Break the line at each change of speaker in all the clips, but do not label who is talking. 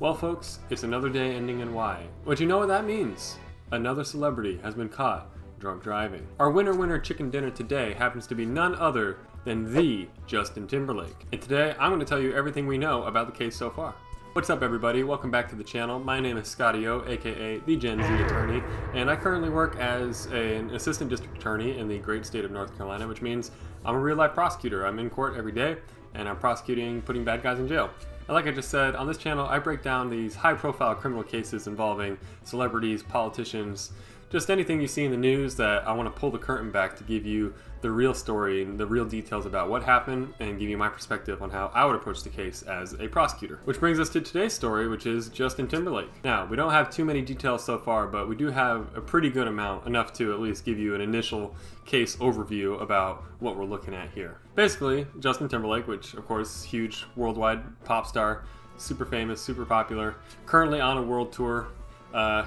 Well folks, it's another day ending in Y. But you know what that means? Another celebrity has been caught drunk driving. Our winner chicken dinner today happens to be none other than the Justin Timberlake. And today I'm going to tell you everything we know about the case so far. What's up everybody, welcome back to the channel. My name is Scotty O, aka the Gen Z attorney, and I currently work as an assistant district attorney in the great state of North Carolina, which means I'm a real life prosecutor. I'm in court every day and I'm prosecuting putting bad guys in jail. And like I just said, on this channel I break down these high profile criminal cases involving celebrities, politicians, just anything you see in the news that I want to pull the curtain back to give you the real story and the real details about what happened and give you my perspective on how I would approach the case as a prosecutor. Which brings us to today's story, which is Justin Timberlake. Now, we don't have too many details so far, but we do have a pretty good amount, enough to at least give you an initial case overview about what we're looking at here. Basically, Justin Timberlake, which of course, huge worldwide pop star, super famous, super popular, currently on a world tour.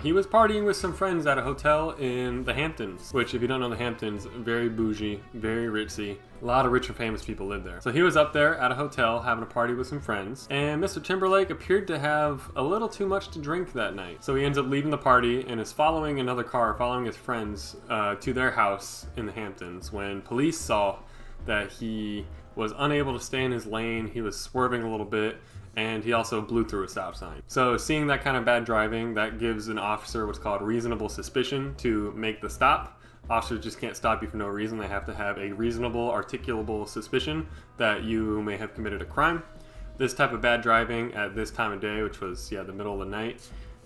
He was partying with some friends at a hotel in the Hamptons, which if you don't know the Hamptons, very bougie, very ritzy. A lot of rich and famous people live there. So he was up there at a hotel having a party with some friends, and Mr. Timberlake appeared to have a little too much to drink that night. So he ends up leaving the party and is following another car, following his friends to their house in the Hamptons when police saw that he was unable to stay in his lane. He was swerving a little bit, and he also blew through a stop sign. So seeing that kind of bad driving, that gives an officer what's called reasonable suspicion to make the stop. Officers just can't stop you for no reason. They have to have a reasonable, articulable suspicion that you may have committed a crime. This type of bad driving at this time of day, which was, the middle of the night,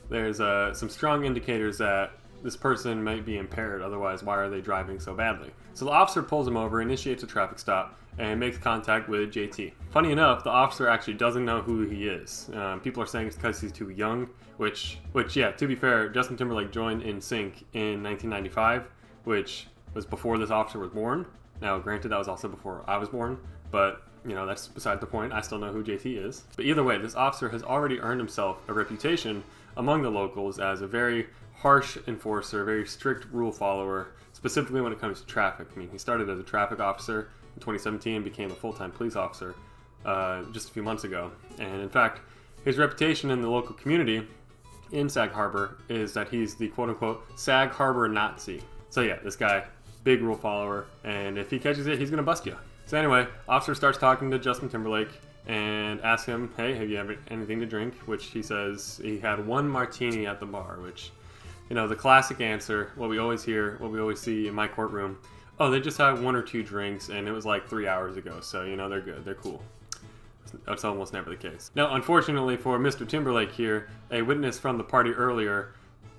there's some strong indicators that this person might be impaired, otherwise why are they driving so badly? So the officer pulls him over, initiates a traffic stop, and makes contact with JT. Funny enough, the officer actually doesn't know who he is. People are saying it's because he's too young, which yeah, to be fair, Justin Timberlake joined NSYNC in 1995, which was before this officer was born. Now, granted, that was also before I was born, but that's beside the point. I still know who JT is. But either way, this officer has already earned himself a reputation among the locals as a very harsh enforcer, very strict rule follower, specifically when it comes to traffic. I mean, he started as a traffic officer in 2017 and became a full-time police officer just a few months ago. And in fact, his reputation in the local community in Sag Harbor is that he's the quote-unquote Sag Harbor Nazi. So yeah, this guy, big rule follower, and if he catches it, he's gonna bust you. So anyway, officer starts talking to Justin Timberlake and asks him, hey, have you ever anything to drink? Which he says he had one martini at the bar, which, the classic answer, what we always hear, what we always see in my courtroom, oh, they just had one or two drinks and it was like 3 hours ago, so they're good, they're cool. That's almost never the case. Now, unfortunately for Mr. Timberlake here, a witness from the party earlier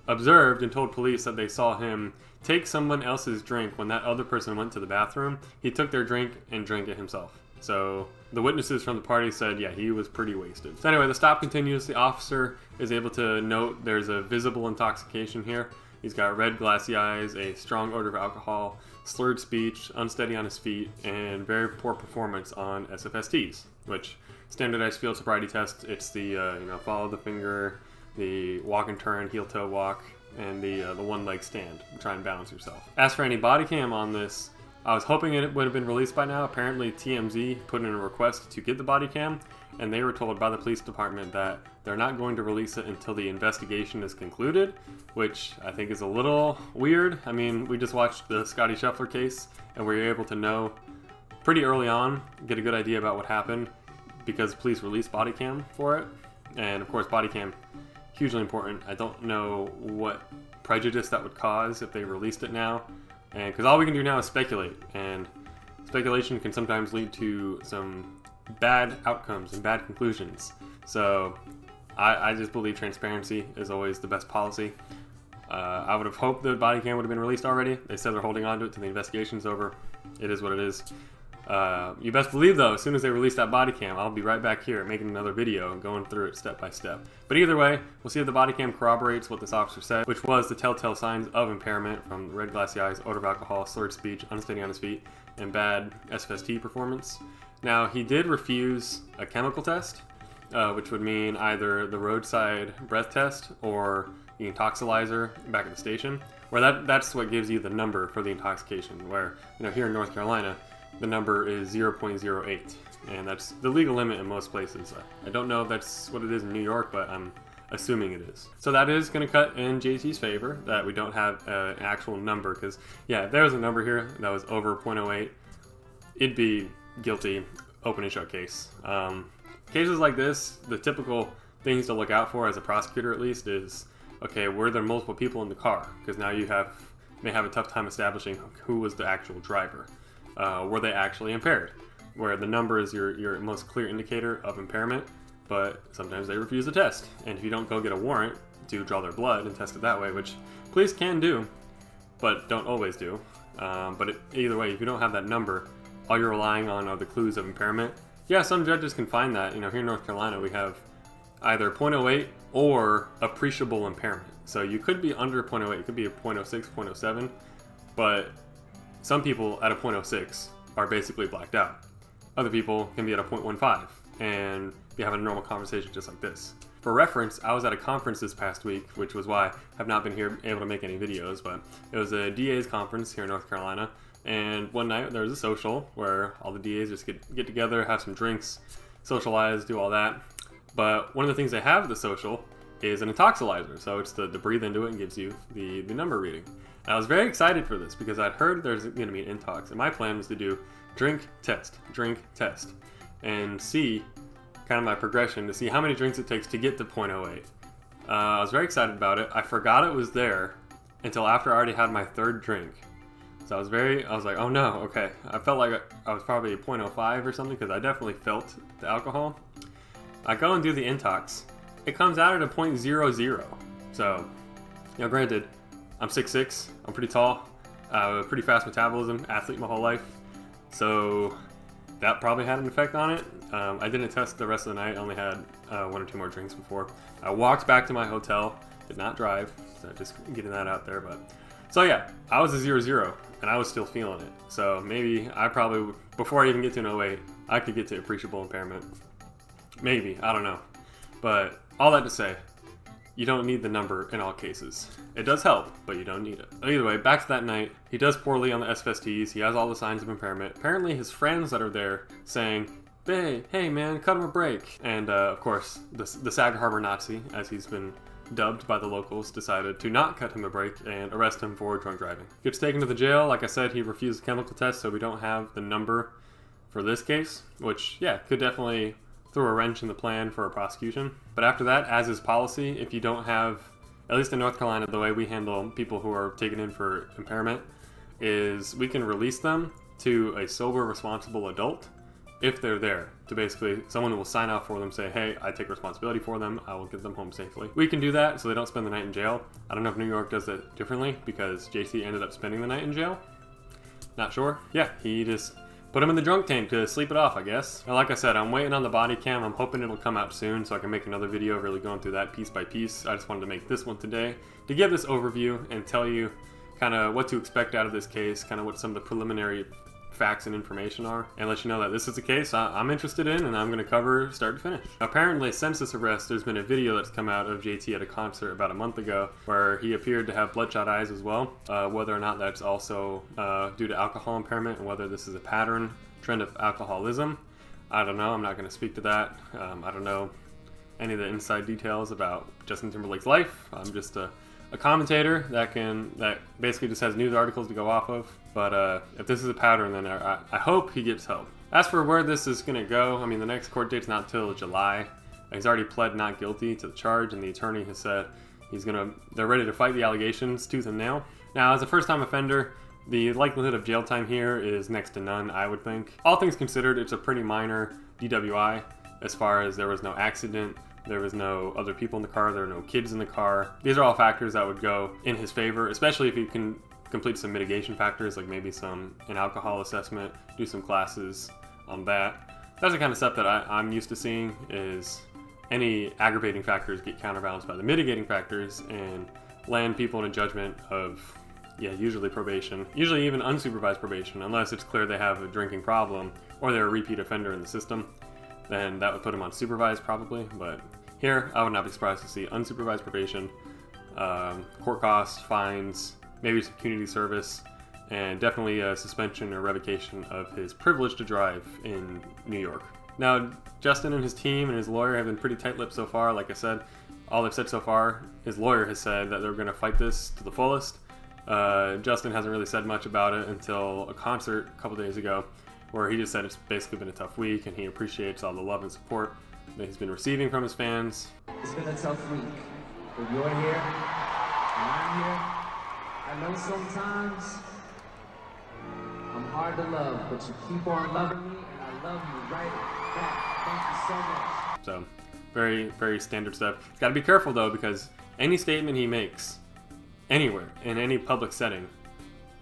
observed and told police that they saw him take someone else's drink when that other person went to the bathroom. He took their drink and drank it himself. So the witnesses from the party said, yeah, he was pretty wasted. So anyway, the stop continues. The officer is able to note there's a visible intoxication here. He's got red glassy eyes, a strong odor of alcohol, slurred speech, unsteady on his feet, and very poor performance on SFSTs, which standardized field sobriety test. It's the follow the finger, the walk and turn, heel toe walk, and the one leg stand. Try and balance yourself. As for any body cam on this, I was hoping it would have been released by now. Apparently TMZ put in a request to get the body cam, and they were told by the police department that they're not going to release it until the investigation is concluded, which I think is a little weird. I mean, we just watched the Scotty Scheffler case, and we were able to know pretty early on, get a good idea about what happened, because police released body cam for it. And of course, body cam, hugely important. I don't know what prejudice that would cause if they released it now. And because all we can do now is speculate, and speculation can sometimes lead to some bad outcomes and bad conclusions. So I just believe transparency is always the best policy. I would have hoped the body cam would have been released already. They said they're holding on to it till the investigation's over. It is what it is. You best believe though, as soon as they release that body cam, I'll be right back here making another video and going through it step by step. But either way, we'll see if the body cam corroborates what this officer said, which was the telltale signs of impairment from red glassy eyes, odor of alcohol, slurred speech, unsteady on his feet, and bad SFST performance. Now, he did refuse a chemical test, which would mean either the roadside breath test or the intoxilizer back at the station, where that's what gives you the number for the intoxication, where here in North Carolina, the number is 0.08. and that's the legal limit in most places. I don't know if that's what it is in New York, but I'm assuming it is. So that is going to cut in JT's favor that we don't have an actual number, because yeah, if there was a number here that was over 0.08, it'd be guilty, open and shut case. Cases like this, the typical things to look out for as a prosecutor at least is, okay, were there multiple people in the car? Because now you may have a tough time establishing who was the actual driver. Were they actually impaired? Where the number is your most clear indicator of impairment, but sometimes they refuse to test. And if you don't go get a warrant to draw their blood and test it that way, which police can do, but don't always do. Either way, if you don't have that number, all you're relying on are the clues of impairment. Yeah, some judges can find that. You know, here in North Carolina, we have either 0.08 or appreciable impairment. So you could be under 0.08, it could be a 0.06, 0.07, but some people at a 0.06 are basically blacked out. Other people can be at a 0.15 and be having a normal conversation just like this. For reference, I was at a conference this past week, which was why I have not been able to make any videos, but it was a DA's conference here in North Carolina. And one night there was a social where all the DAs just get together, have some drinks, socialize, do all that. But one of the things they have at the social is an intoxilizer. So it's to breathe into it and gives you the number reading. And I was very excited for this because I'd heard there's going to be an intox. And my plan was to do drink, test, and see kind of my progression to see how many drinks it takes to get to 0.08. I was very excited about it. I forgot it was there until after I already had my third drink. So I was like, oh no, okay. I felt like I was probably a 0.05 or something because I definitely felt the alcohol. I go and do the intox. It comes out at a 0.00. So, you know, granted, I'm 6'6", I'm pretty tall, pretty fast metabolism, athlete my whole life. So that probably had an effect on it. I didn't test the rest of the night. I only had 1 or 2 more drinks before. I walked back to my hotel, did not drive, so just getting that out there. But so yeah, I was a 0-0 and I was still feeling it. So maybe I probably, before I even get to an 08, I could get to appreciable impairment. Maybe, I don't know. But all that to say, you don't need the number in all cases. It does help, but you don't need it. Either way, back to that night, he does poorly on the SFSTs, he has all the signs of impairment. Apparently his friends that are there saying, hey man, cut him a break. And of course, the Sag Harbor Nazi, as he's been dubbed by the locals, decided to not cut him a break and arrest him for drunk driving. Gets taken to the jail. Like I said, he refused a chemical test, so we don't have the number for this case, which, yeah, could definitely throw a wrench in the plan for a prosecution. But after that, as is policy, if you don't have, at least in North Carolina, the way we handle people who are taken in for impairment is we can release them to a sober, responsible adult if they're there. To basically, someone will sign off for them, say, hey, I take responsibility for them, I will get them home safely. We can do that so they don't spend the night in jail. I don't know if New York does that differently because JC ended up spending the night in jail. Not sure. Yeah, he just put him in the drunk tank to sleep it off, I guess. And like I said, I'm waiting on the body cam. I'm hoping it'll come out soon so I can make another video really going through that piece by piece. I just wanted to make this one today to give this overview and tell you kind of what to expect out of this case, kind of what some of the preliminary facts and information are, and let you know that this is a case I'm interested in and I'm going to cover start to finish. Apparently, since this arrest, there's been a video that's come out of JT at a concert about a month ago where he appeared to have bloodshot eyes as well. Whether or not that's also due to alcohol impairment and whether this is a pattern trend of alcoholism, I don't know. I'm not going to speak to that. I don't know any of the inside details about Justin Timberlake's life. I'm just a commentator that basically just has news articles to go off of. But if this is a pattern, then I hope he gets help. As for where this is going to go, I mean, the next court date's not till July. He's already pled not guilty to the charge, and the attorney has said they're ready to fight the allegations tooth and nail. Now, as a first-time offender, the likelihood of jail time here is next to none, I would think. All things considered, it's a pretty minor DUI as far as there was no accident, there was no other people in the car, there were no kids in the car. These are all factors that would go in his favor, especially if he can complete some mitigation factors, like maybe an alcohol assessment, do some classes on that. That's the kind of stuff that I'm used to seeing, is any aggravating factors get counterbalanced by the mitigating factors and land people in a judgment of, yeah, usually probation, usually even unsupervised probation, unless it's clear they have a drinking problem or they're a repeat offender in the system. Then that would put them on supervised probably, but here I would not be surprised to see unsupervised probation, court costs, fines, maybe some community service, and definitely a suspension or revocation of his privilege to drive in New York. Now, Justin and his team and his lawyer have been pretty tight-lipped so far. Like I said, all they've said so far, his lawyer has said that they're going to fight this to the fullest. Justin hasn't really said much about it until a concert a couple days ago, where he just said it's basically been a tough week and he appreciates all the love and support that he's been receiving from his fans.
It's been a tough week, but you're here, and I'm here. I know sometimes I'm hard to love, but you keep on loving me, and I love you right back. Thank you so much.
So, very, very standard stuff. He's got to be careful though, because any statement he makes, anywhere, in any public setting,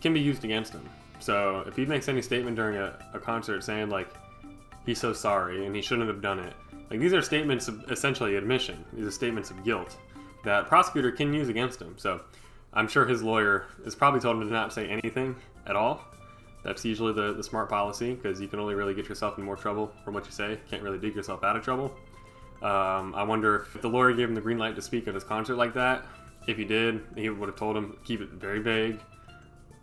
can be used against him. So, if he makes any statement during a concert saying like, he's so sorry and he shouldn't have done it, like these are statements of essentially admission. These are statements of guilt that prosecutor can use against him. So, I'm sure his lawyer has probably told him to not say anything at all. That's usually the smart policy, because you can only really get yourself in more trouble from what you say. You can't really dig yourself out of trouble. I wonder if the lawyer gave him the green light to speak at his concert like that. If he did, he would have told him keep it very vague,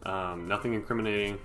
nothing incriminating.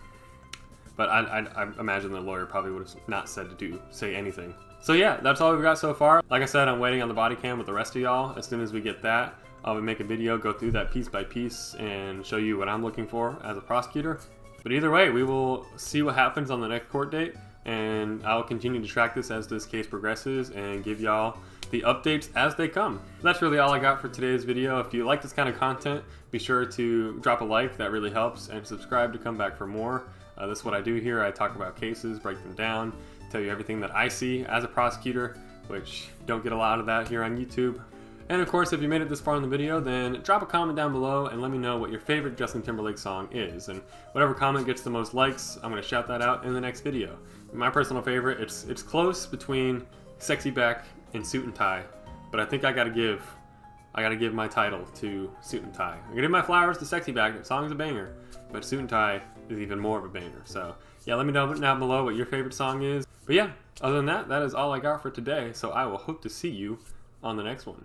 But I imagine the lawyer probably would have not said to say anything. So yeah, that's all we've got so far. Like I said, I'm waiting on the body cam with the rest of y'all. As soon as we get that, I'll make a video, go through that piece by piece, and show you what I'm looking for as a prosecutor. But either way, we will see what happens on the next court date, and I'll continue to track this as this case progresses and give y'all the updates as they come. That's really all I got for today's video. If you like this kind of content, be sure to drop a like, that really helps, and subscribe to come back for more. This is what I do here. I talk about cases, break them down, tell you everything that I see as a prosecutor, which don't get a lot of that here on YouTube. And of course, if you made it this far in the video, then drop a comment down below and let me know what your favorite Justin Timberlake song is. And whatever comment gets the most likes, I'm going to shout that out in the next video. My personal favorite, it's close between Sexy Back and Suit and Tie, but I think I gotta give my title to Suit and Tie. I'm gonna give my flowers to Sexy Back. The song's a banger, but Suit and Tie is even more of a banger. So yeah, let me know down below what your favorite song is. But yeah, other than that, that is all I got for today. So I will hope to see you on the next one.